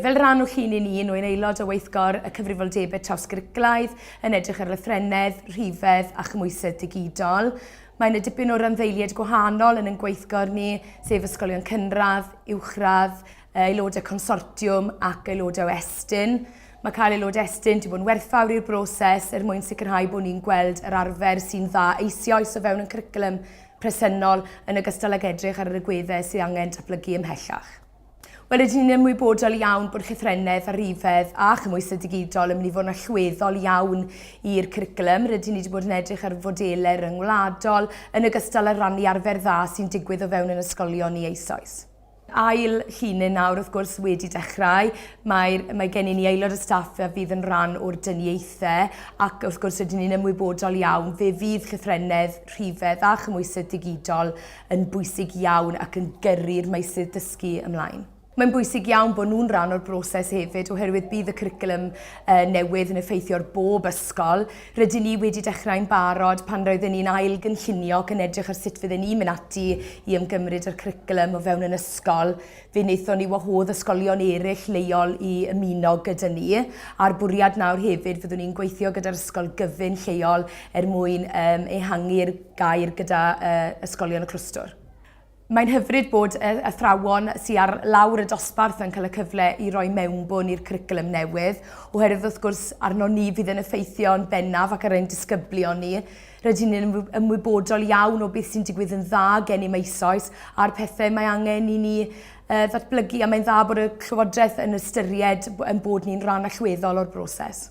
Fel rhan o llun i ni, nhw'n aelod o weithgor y cyfrifoldebau trawsgriglaidd yn edrych ar lythrennedd, rhifedd a chymwysedd digidol. Mae'n dipyn o randdeiliad gwahanol yn gweithgor ni, sef ysgolion cynradd, uwchradd, aelodau consortiwm ac aelodau o Estyn. Mae cael aelodau Estyn wedi bod yn werthfawr i'r broses mwyn sicrhau bod ni'n gweld yr arfer sy'n dda eisoes o fewn y cwricwlwm presennol yn ogystal ag edrych ar yr agweddau sydd angen datblygu ymhellach. Rydyn ni'n ymwybodol iawn bod llythrennedd a rhifedd a chymwysedd digidol yn mynd i fod yn allweddol iawn i'r cwricwlwm. Rydyn ni wedi bod yn edrych ar fodelau ryngwladol yn ogystal â rannu arfer dda sy'n digwydd o fewn yn ysgolion ni eisoes. Ail llunyn nawr wrth gwrs wedi dechrau. Mae gen i ni aelod y staff a fydd yn rhan o'r dyniaethau ac wrth gwrs rydyn ni'n ymwybodol iawn fe fydd llythrennedd, rhifedd a chymwysedd digidol yn bwysig iawn ac yn gyrru'r meysydd dysgu ymlaen. Mae'n bwysig iawn bod nhw'n rhan o'r broses hefyd oherwydd bydd y cwricwlwm newydd yn effeithio ar bob ysgol. Rydyn ni wedi dechrau'n barod pan roedden ni'n ail gynllunio ac yn edrych ar sut fydden ni'n mynd ati i ymgymryd yr cwricwlwm o fewn yn ysgol. Fe wnaethon ni wahodd ysgolion eraill leol i ymuno gyda ni. A'r bwriad nawr hefyd fyddwn ni'n gweithio gyda'r ysgol gyfun lleol mwyn ehangu'r gair gyda ysgolion y clwstwr. Mae'n hyfryd bod y athrawon sy'n ar lawr y dosbarth yn cael y cyfle i roi mewnbwn i'r cwricwlwm newydd, oherwydd wrth gwrs arno ni fydd yn effeithio yn bennaf ac ar ein disgyblion ni. Rydyn ni'n ymwybodol iawn o beth sy'n digwydd yn dda gen i meisoes a'r pethau mae angen i ni ddatblygu, a mae'n dda bod y Llywodraeth yn ystyried yn bod ni'n rhan allweddol o'r broses.